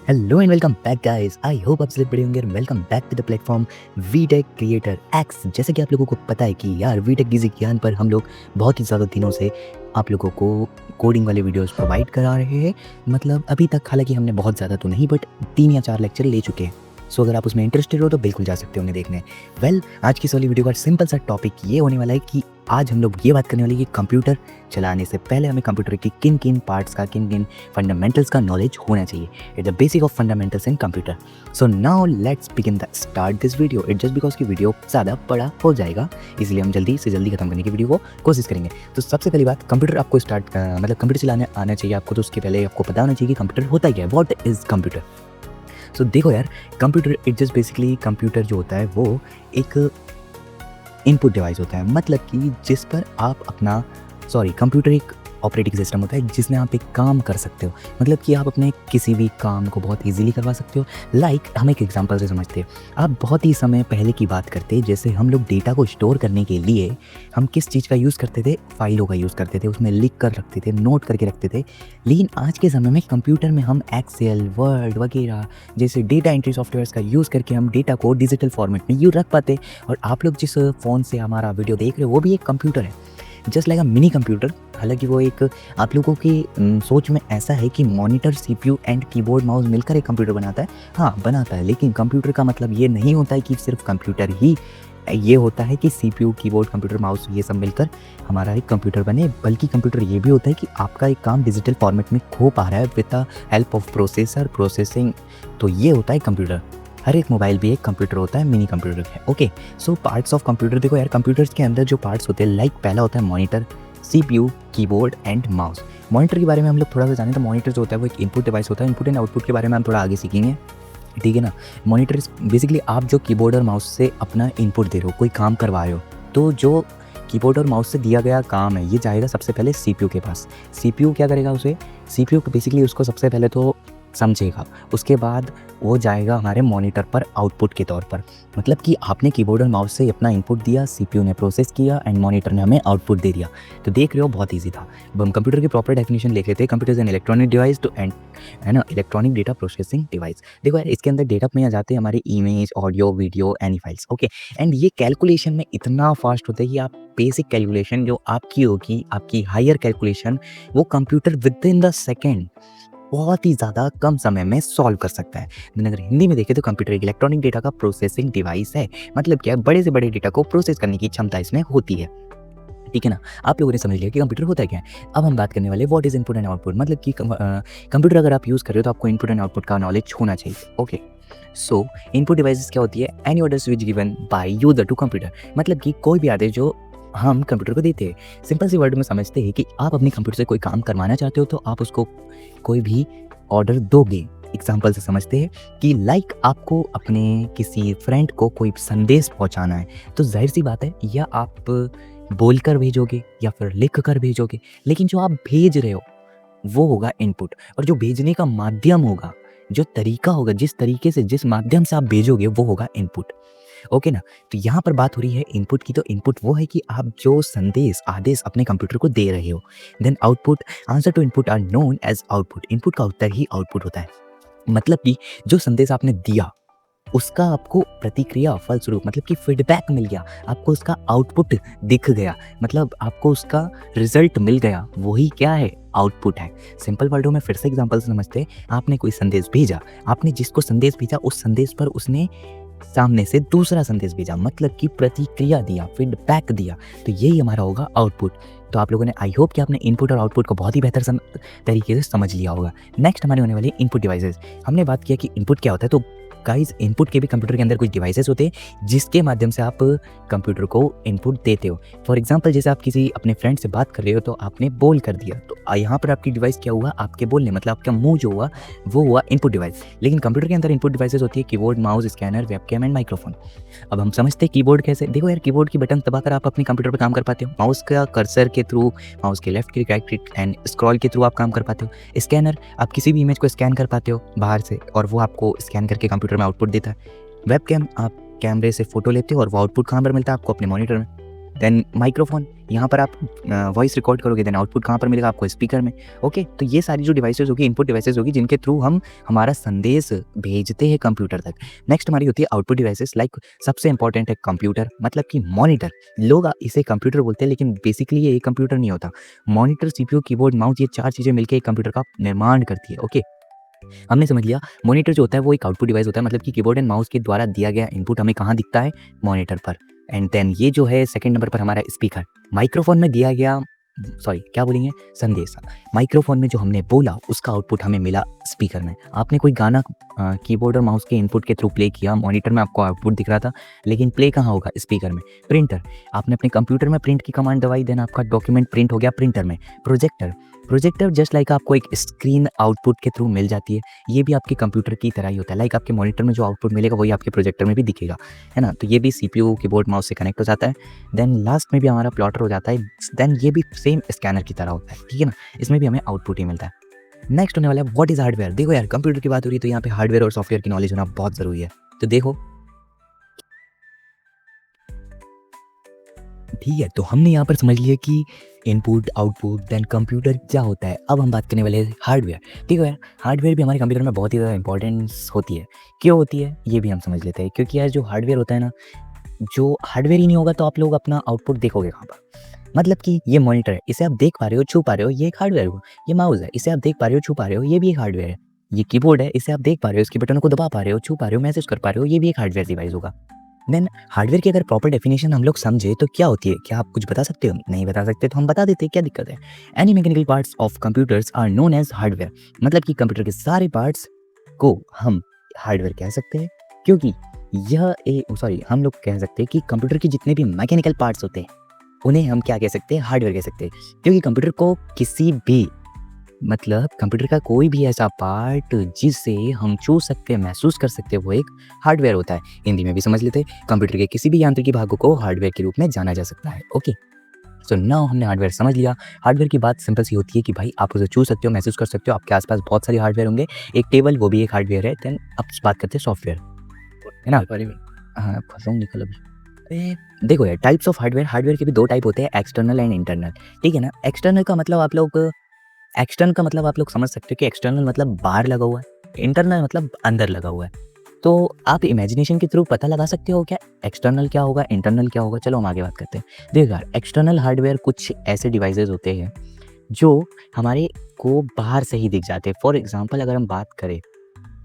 Hello and welcome back guys. I hope आप सब बढ़िया होंगे। Welcome back to the platform VTech creator X. जैसे कि आप लोगों को पता है कि यार वीटेक गिजी ज्ञान पर हम लोग बहुत ही ज़्यादा दिनों से आप लोगों को कोडिंग वाले वीडियोस प्रोवाइड करा रहे हैं। मतलब अभी तक हालांकि हमने बहुत ज़्यादा तो नहीं बट 3 या 4 लेक्चर ले चुके हैं। सो अगर आप उसमें इंटरेस्टेड हो तो बिल्कुल जा सकते हो उन्हें देखने। आज की इस वाली वीडियो का सिंपल सा टॉपिक ये होने वाला है कि आज हम लोग ये बात करने वाले हैं कि कंप्यूटर चलाने से पहले हमें कंप्यूटर की किन किन पार्ट्स का किन किन फंडामेंटल्स का नॉलेज होना चाहिए। It's the basic of fundamentals in computer. So now let's begin the start this video. It just because की वीडियो ज़्यादा बड़ा हो जाएगा, इसलिए हम जल्दी से जल्दी खत्म करने की वीडियो को कोशिश करेंगे। तो सबसे पहली बात, कंप्यूटर आपको मतलब कंप्यूटर चलाने आना चाहिए आपको, तो उसके पहले आपको पता होना चाहिए कि कंप्यूटर होता क्या है। What is computer? सो देखो यार, computer it just basically computer जो होता है वो एक इनपुट डिवाइस होता है। मतलब कि जिस पर आप अपना कंप्यूटर एक ऑपरेटिंग सिस्टम होता है जिसमें आप एक काम कर सकते हो। मतलब कि आप अपने किसी भी काम को बहुत इजीली करवा सकते हो। हम एक एग्जांपल से समझते हैं। आप बहुत ही समय पहले की बात करते हैं, जैसे हम लोग डेटा को स्टोर करने के लिए हम किस चीज़ का यूज़ करते थे? फाइलों का यूज़ करते थे, उसमें लिख कर रखते थे, नोट करके रखते थे। लेकिन आज के समय में कंप्यूटर में हम एक्सेल, वर्ड वगैरह जैसे डेटा एंट्री सॉफ्टवेयर्स का यूज़ करके हम डेटा को डिजिटल फॉर्मेट में यूँ रख पाते। और आप लोग जिस फ़ोन से हमारा वीडियो देख रहे हो वो भी एक कंप्यूटर है, just like a mini computer. हालांकि वो एक आप लोगों की सोच में ऐसा है कि monitor, CPU and keyboard mouse मिलकर एक कंप्यूटर बनाता है। हाँ, बनाता है, लेकिन कंप्यूटर का मतलब ये नहीं होता है कि सिर्फ कंप्यूटर ही ये होता है कि सीपीयू, कीबोर्ड, कंप्यूटर, माउस ये सब मिलकर हमारा एक कंप्यूटर बने। बल्कि कंप्यूटर ये भी होता है कि आपका एक काम डिजिटल फॉर्मेट में हो पा रहा है with the help of processing. तो ये होता है कंप्यूटर। हर एक मोबाइल भी एक कंप्यूटर होता है, मिनी कंप्यूटर है। Okay, so parts of computer देखो यार, कंप्यूटर्स के अंदर जो पार्ट्स होते हैं, लाइक पहला होता है monitor, CPU, keyboard and mouse. Monitor के बारे में हम लोग थोड़ा सा जानें तो मॉनिटर जो होता है वो एक इनपुट डिवाइस होता है। इनपुट एंड आउटपुट के बारे में हम थोड़ा आगे सीखेंगे, ठीक है ना। मॉनिटर बेसिकली आप जो कीबोर्ड और माउस से अपना इनपुट दे रहे हो, कोई काम करवा रहे हो, तो जो कीबोर्ड और माउस से दिया गया काम है ये जाएगा सबसे पहले सीपीयू के पास। सीपीयू क्या करेगा? सीपीयू बेसिकली उसको सबसे पहले तो समझेगा, उसके बाद वो जाएगा हमारे मॉनिटर पर आउटपुट के तौर पर। मतलब कि आपने कीबोर्ड और माउस से अपना इनपुट दिया, सीपीयू ने प्रोसेस किया एंड मॉनिटर ने हमें आउटपुट दे दिया। तो देख रहे हो बहुत इजी था। अब हम कंप्यूटर की प्रॉपर डेफिनेशन लिख लेते हैं। Computer is an electronic device to and है ना, इलेक्ट्रॉनिक डेटा प्रोसेसिंग डिवाइस। देखो यार, इसके अंदर डेटा में आ जाते हैं हमारे image, audio, video, any files. Okay, and ये कैलकुलेशन में इतना फास्ट होता है कि आप बेसिक कैलकुलेशन जो आपकी होगी, आपकी हायर कैलकुलेशन, वो computer with in the second बहुत ही ज़्यादा कम समय में सॉल्व कर सकता है। लेकिन अगर हिंदी में देखें तो कंप्यूटर एक इलेक्ट्रॉनिक डेटा का प्रोसेसिंग डिवाइस है। मतलब क्या है? बड़े से बड़े डेटा को प्रोसेस करने की क्षमता इसमें होती है, ठीक है ना। आप लोगों ने समझ लिया कि कंप्यूटर होता है क्या है। अब हम बात करने वाले what is input and output. मतलब कि कंप्यूटर अगर आप यूज़ कर रहे हो तो आपको इनपुट एंड आउटपुट का नॉलेज होना चाहिए। ओके, सो इनपुट डिवाइसेस क्या होती है? Any order switch given by user to computer. मतलब कि कोई भी आदेश जो हम कंप्यूटर को देते हैं। सिंपल सी वर्ड में समझते हैं कि आप अपने कंप्यूटर से कोई काम करवाना चाहते हो तो आप उसको कोई भी ऑर्डर दोगे। एग्जाम्पल से समझते हैं कि लाइक आपको अपने किसी फ्रेंड को कोई संदेश पहुंचाना है, तो जाहिर सी बात है या आप बोलकर भेजोगे या फिर लिख कर भेजोगे। लेकिन जो आप भेज रहे हो वो होगा इनपुट, और जो भेजने का माध्यम होगा, जो तरीका होगा, जिस तरीके से जिस माध्यम से आप भेजोगे वो होगा इनपुट। ओके ना। तो यहाँ पर बात हो रही है इनपुट की। तो इनपुट वो है कि आप जो संदेश, आदेश अपने कंप्यूटर को दे रहे हो। Then output, answer to input are known as output. इनपुट का उत्तर ही आउटपुट होता है। मतलब कि जो संदेश आपने दिया उसका आपको प्रतिक्रिया, फलस्वरूप मतलब कि फीडबैक मिल गया, आपको उसका आउटपुट दिख गया, मतलब आपको उसका रिजल्ट मिल गया, वही क्या है? आउटपुट है। सिंपल वर्डों में फिर से एग्जांपल समझते हैं। आपने कोई संदेश भेजा, आपने जिसको संदेश भेजा उस संदेश पर उसने सामने से दूसरा संदेश भेजा, मतलब कि प्रतिक्रिया दिया, फीडबैक दिया, तो यही हमारा होगा आउटपुट। तो आप लोगों ने, आई होप कि आपने इनपुट और आउटपुट को बहुत ही बेहतर तरीके से समझ लिया होगा। नेक्स्ट हमारे होने वाले इनपुट डिवाइसेस। हमने बात किया कि इनपुट क्या होता है, तो गाइस इनपुट के भी कंप्यूटर के अंदर कुछ डिवाइसेस होते हैं जिसके माध्यम से आप कंप्यूटर को इनपुट देते हो। फॉर एग्जांपल, जैसे आप किसी अपने फ्रेंड से बात कर रहे हो तो आपने बोल कर दिया, तो यहाँ पर आपकी डिवाइस क्या हुआ? आपके बोलने, मतलब आपका मुंह जो हुआ वो हुआ इनपुट डिवाइस। लेकिन कंप्यूटर के अंदर इनपुट डिवाइसेस होती है keyboard, mouse, scanner, webcam and microphone. अब हम समझते हैं कीबोर्ड कैसे। देखो यार, कीबोर्ड की बटन दबाकर आप अपने कंप्यूटर पर काम कर पाते हो। माउस का कर्सर के थ्रू, माउस के left click, right click and scroll के थ्रू आप काम कर पाते हो। स्कैनर, आप किसी भी इमेज को स्कैन कर पाते हो बाहर से और वो आपको स्कैन करके कंप्यूटर में आउटपुट देता है। वेबकैम, आप कैमरे से फोटो लेते हो और वो आउटपुट कहाँ पर मिलता है? आपको अपने मॉनिटर में। देन माइक्रोफोन, यहाँ पर आप वॉइस रिकॉर्ड करोगे, देन आउटपुट कहाँ पर मिलेगा आपको? स्पीकर में। ओके, तो ये सारी जो डिवाइसेज होगी, इनपुट डिवाइसेज होगी, जिनके थ्रू हम हमारा संदेश भेजते हैं कंप्यूटर तक। नेक्स्ट हमारी होती है आउटपुट डिवाइसेस, लाइक सबसे इंपॉर्टेंट है कंप्यूटर, मतलब कि मॉनिटर। लोग इसे कंप्यूटर बोलते हैं, लेकिन बेसिकली ये कंप्यूटर नहीं होता। मॉनिटर, सीपीयू, कीबोर्ड, माउस, ये 4 चीज़ें मिलकर एक कंप्यूटर का निर्माण करती है। ओके, हमने समझ लिया मॉनिटर जो होता है वो एक आउटपुट डिवाइस होता है, मतलब कि कीबोर्ड एंड माउस के द्वारा दिया गया इनपुट हमें कहाँ दिखता है? मॉनिटर पर। एंड देन ये जो है सेकंड नंबर पर हमारा स्पीकर, माइक्रोफोन में दिया गया, सॉरी क्या बोलेंगे, संदेशा। माइक्रोफोन में जो हमने बोला उसका आउटपुट हमें मिला स्पीकर में। आपने कोई गाना कीबोर्ड और माउस के इनपुट के थ्रू प्ले किया, मॉनिटर में आपको आउटपुट दिख रहा था, लेकिन प्ले कहाँ होगा? स्पीकर में। प्रिंटर, आपने अपने कंप्यूटर में प्रिंट की कमांड दबाई, देन आपका डॉक्यूमेंट प्रिंट हो गया प्रिंटर में। प्रोजेक्टर, प्रोजेक्टर जस्ट लाइक आपको एक स्क्रीन आउटपुट के थ्रू मिल जाती है, ये भी आपके कंप्यूटर की तरह ही होता है। लाइक आपके मॉनिटर में जो आउटपुट मिलेगा वही आपके प्रोजेक्टर में भी दिखेगा, है ना? तो ये भी सीपीयू, कीबोर्ड, माउस से कनेक्ट हो जाता है। देन लास्ट में भी हमारा प्लॉटर हो जाता है, देन ये भी सेम स्कैनर की तरह होता है, ठीक है ना? इसमें भी हमें आउटपुट ही मिलता है। नेक्स्ट होने वाला है व्हाट इज हार्डवेयर। देखो यार, कंप्यूटर की बात हो रही है तो यहाँ पे हार्डवेयर और सॉफ्टवेयर की नॉलेज होना बहुत जरूरी है। तो देखो, ठीक है, तो हमने यहाँ पर समझ लिया कि इनपुट, आउटपुट, देन कंप्यूटर क्या होता है। अब हम बात करने वाले हैं हार्डवेयर। ठीक है, हार्डवेयर भी हमारे कंप्यूटर में बहुत ही ज़्यादा इंपॉर्टेंस होती है। क्यों होती है ये भी हम समझ लेते हैं, क्योंकि यार जो हार्डवेयर होता है ना, जो हार्डवेयर ही नहीं होगा तो आप लोग अपना आउटपुट देखोगे कहाँ पर? मतलब कि ये मॉनिटर है, इसे आप देख पा रहे हो, छू पा रहे हो, ये एक हार्डवेयर हुआ। ये माउस है, इसे आप देख पा रहे हो, छू पा रहे हो, ये भी एक हार्डवेयर है। ये कीबोर्ड है, इसे आप देख पा रहे हो, इसके बटनों को दबा पा रहे हो, छू पा रहे हो, मैसेज कर पा रहे हो, ये भी एक हार्डवेयर डिवाइस होगा। देन हार्डवेयर की अगर प्रॉपर डेफिनेशन हम लोग समझे तो क्या होती है? क्या आप कुछ बता सकते हो? नहीं बता सकते तो हम बता देते हैं, क्या दिक्कत है? Any mechanical parts of computers are known as hardware. मतलब कि कंप्यूटर के सारे पार्ट्स को हम हार्डवेयर कह सकते हैं, क्योंकि हम लोग कह सकते हैं कि कंप्यूटर के जितने भी मैकेनिकल पार्ट्स होते हैं उन्हें हम क्या कह सकते हैं? हार्डवेयर कह सकते हैं। क्योंकि कंप्यूटर को किसी भी, मतलब कंप्यूटर का कोई भी ऐसा पार्ट जिसे हम छू सकते हैं, महसूस कर सकते हैं, वो एक हार्डवेयर होता है। हिंदी में भी समझ लेते हैं, कंप्यूटर के किसी भी यांत्रिकी भागों को हार्डवेयर के रूप में जाना जा सकता है। ओके, सो नाउ हमने हार्डवेयर समझ लिया। हार्डवेयर की बात सिंपल सी होती है कि भाई आप उसे छू सकते हो, महसूस कर सकते हो, आपके आसपास बहुत सारे हार्डवेयर होंगे। एक टेबल, वो भी एक हार्डवेयर है। देन अब बात करते हैं सॉफ्टवेयर, है ना? हाँ, फंस रहा हूँ, निकल अभी। देखो यार, टाइप्स ऑफ हार्डवेयर, हार्डवेयर के भी 2 टाइप होते हैं, एक्सटर्नल एंड इंटरनल। ठीक है ना? एक्सटर्नल का मतलब आप लोग समझ सकते हो कि एक्सटर्नल मतलब बाहर लगा हुआ है, इंटरनल मतलब अंदर लगा हुआ है। तो आप इमेजिनेशन के थ्रू पता लगा सकते हो क्या एक्सटर्नल क्या होगा, इंटरनल क्या होगा? चलो हम आगे बात करते हैं। देखो यार, एक्सटर्नल हार्डवेयर कुछ ऐसे डिवाइसेस होते हैं जो हमारे को बाहर से ही दिख जाते हैं। फॉर एग्जांपल अगर हम बात करें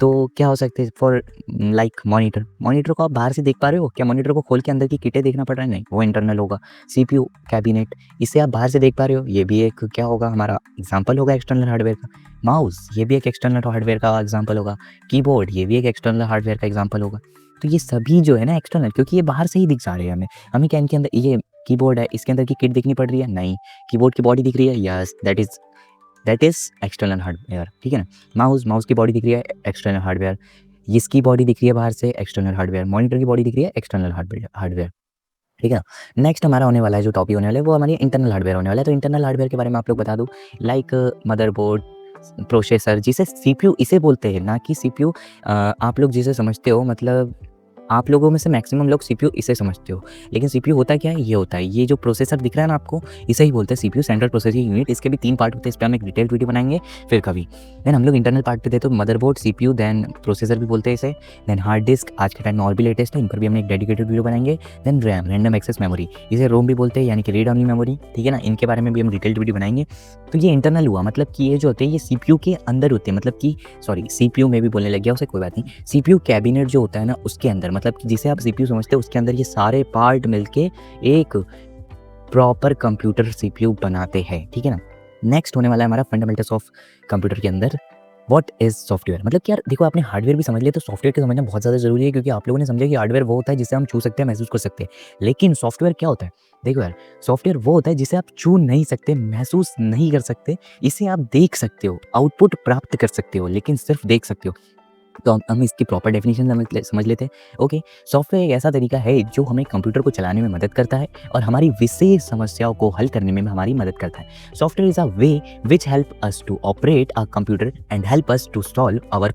तो क्या हो सकते हैं? फॉर लाइक मॉनिटर, मॉनिटर को आप बाहर से देख पा रहे हो क्या? मॉनिटर को खोल के अंदर की किटें देखना पड़ रहा है? नहीं, वो इंटरनल होगा। सीपीयू, कैबिनेट, इसे आप बाहर से देख पा रहे हो, ये भी एक क्या होगा? हमारा एग्जांपल होगा एक्सटर्नल हार्डवेयर का। माउस, ये भी एक एक्सटर्नल हार्डवेयर का एग्जांपल होगा। कीबोर्ड, ये भी एक एक्सटर्नल हार्डवेयर का एग्जांपल होगा। तो ये सभी जो है ना एक्सटर्नल, क्योंकि ये बाहर से ही दिख जा रहे हैं हमें। हमें क्या इनके अंदर, ये कीबोर्ड है, इसके अंदर की किट देखनी पड़ रही है? नहीं। कीबोर्ड की बॉडी दिख रही है? Yes, that is external hardware. ठीक है ना? माउस की बॉडी दिख रही है? External hardware. इसकी बॉडी दिख रही है बाहर से? External hardware. मॉनिटर की बॉडी दिख रही है? External hardware. ठीक है ना? नेक्स्ट हमारा होने वाला है, जो टॉपिक होने वाला है वो हमारी इंटरनल हार्डवेयर होने वाला है। तो इंटरनल हार्डवेयर के बारे में आप लोग बता दूं, लाइक मदरबोर्ड, प्रोसेसर, जिसे सीपीयू इसे बोलते हैं, ना कि सीपीयू आप लोग जिसे समझते हो, मतलब आप लोगों में से मैक्सिमम लोग सीपीयू इसे समझते हो, लेकिन सीपीयू होता क्या है? ये होता है, ये जो प्रोसेसर दिख रहा है ना आपको, इसे ही बोलते हैं सीपीयू, सेंट्रल प्रोसेसिंग यूनिट। इसके भी 3 पार्ट होते हैं, इस पर हम एक डिटेल वीडियो बनाएंगे फिर कभी। देन हम लोग इंटरनल पार्ट पे थे, तो मदरबोर्ड, सीपीयू, देन प्रोसेसर भी बोलते हैं इसे। देन हार्ड डिस्क, आज के टाइम में और भी लेटेस्ट है, इन पर भी हमने एक डेडिकेटेड वीडियो बनाएंगे। Then RAM, random access memory, इसे रोम भी बोलते हैं, यानी कि रीड ओनली मेमोरी। ठीक है ना? इनके बारे में भी हम डिटेल्ड वीडियो बनाएंगे। तो ये इंटरनल हुआ, मतलब कि ये जो होते हैं ये सीपीयू के अंदर होते हैं, मतलब कि सॉरी, सीपीयू में भी बोलने लग गया, उसे कोई बात नहीं। सीपीयू कैबिनेट जो होता है ना उसके अंदर, मतलब कि जिसे आप सीपीयू समझते हो, उसके अंदर ये सारे पार्ट मिलके एक प्रॉपर कंप्यूटर सीपीयू बनाते हैं। ठीक है ना? नेक्स्ट होने वाला है हमारा फंडामेंटल्स ऑफ कंप्यूटर के अंदर व्हाट इज सॉफ्टवेयर। मतलब कि यार देखो, आपने हार्डवेयर भी समझ लिया, तो सॉफ्टवेयर को समझना बहुत ज़्यादा जरूरी है, क्योंकि आप लोगों ने समझा कि हार्डवेयर वो होता है जिसे हम छू सकते हैं, महसूस कर सकते हैं, लेकिन सॉफ्टवेयर क्या होता है? देखो यार, सॉफ्टवेयर वो होता है जिसे आप छू नहीं सकते, महसूस नहीं कर सकते, इसे आप देख सकते हो, आउटपुट प्राप्त कर सकते हो, लेकिन सिर्फ देख सकते हो। तो हम इसकी प्रॉपर डेफिनेशन समझ लेते हैं। ओके, सॉफ्टवेयर एक ऐसा तरीका है जो हमें कंप्यूटर को चलाने में मदद करता है और हमारी विशेष समस्याओं को हल करने में हमारी मदद करता है। Software is a way which help us to operate a computer and help us to solve our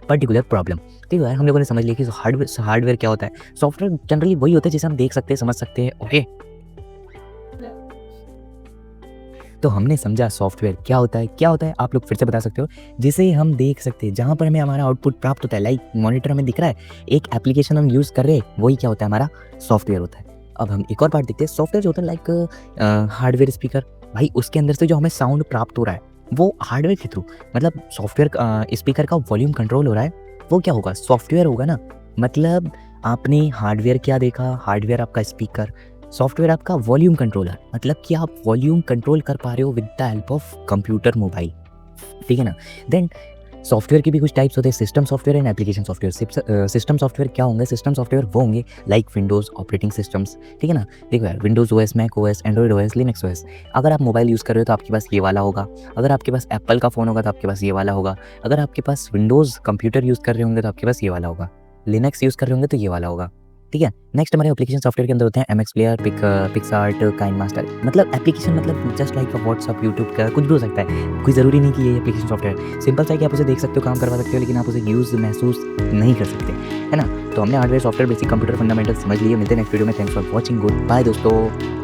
particular problem. ठीक है, हम लोगों ने समझ लिया कि हार्डवेयर क्या होता है। सॉफ्टवेयर जनरली वही होता है जिसे हम देख सकते हैं, समझ सकते हैं। ओके, तो हमने समझा सॉफ्टवेयर क्या होता है, क्या होता है आप लोग फिर से बता सकते हो? जिसे हम देख सकते हैं, जहाँ पर हमें हमारा आउटपुट प्राप्त होता है, लाइक मॉनिटर हमें दिख रहा है, एक एप्लीकेशन हम यूज़ कर रहे हैं, वही क्या होता है, हमारा सॉफ्टवेयर होता है। अब हम एक और पार्ट देखते हैं, सॉफ्टवेयर जो होता है लाइक हार्डवेयर स्पीकर, भाई उसके अंदर से जो हमें साउंड प्राप्त हो रहा है वो हार्डवेयर के थ्रू, मतलब सॉफ्टवेयर स्पीकर का वॉल्यूम कंट्रोल हो रहा है, वो क्या होगा, सॉफ्टवेयर होगा ना। मतलब आपने हार्डवेयर क्या देखा, हार्डवेयर आपका स्पीकर, सॉफ्टवेयर आपका वॉल्यूम कंट्रोलर, मतलब कि आप वॉल्यूम कंट्रोल कर पा रहे हो with the help of computer mobile, ठीक है ना। देन सॉफ्टवेयर के भी कुछ टाइप्स होते हैं, system software and application software. System software क्या होंगे, सिस्टम सॉफ्टवेयर वो होंगे लाइक विंडोज़ ऑपरेटिंग सिस्टम्स, ठीक है ना। देखो यार, Windows OS, Mac OS, Android OS, Linux OS. अगर आप मोबाइल यूज़ कर रहे हो तो आपके पास ये वाला होगा, अगर आपके पास एप्पल का फ़ोन होगा तो आपके पास ये वाला होगा, अगर आपके पास विंडोज़ कंप्यूटर यूज़ कर रहे होंगे तो आपके पास ये वाला होगा, लिनक्स यूज़ कर रहे होंगे तो ये वाला होगा, ठीक है। नेक्स्ट हमारे एप्लीकेशन सॉफ्टवेयर के अंदर होते हैं एमएक्स प्लेयर, पिक्सआर्ट, काइनमास्टर। मतलब एप्लीकेशन मतलब जस्ट लाइक व्हाट्सअप, यूट्यूब का कुछ भी हो सकता है, कोई ज़रूरी नहीं कि ये एप्लीकेशन सॉफ्टवेयर सिंपल सा है कि आप उसे देख सकते हो, काम करवा सकते हो, लेकिन आप उसे यूज़ महसूस नहीं कर सकते, है ना। तो हमने hardware software basic computer fundamental समझ लिए। मिलते हैं नेक्स्ट वीडियो में। Thanks for watching, good bye दोस्तों।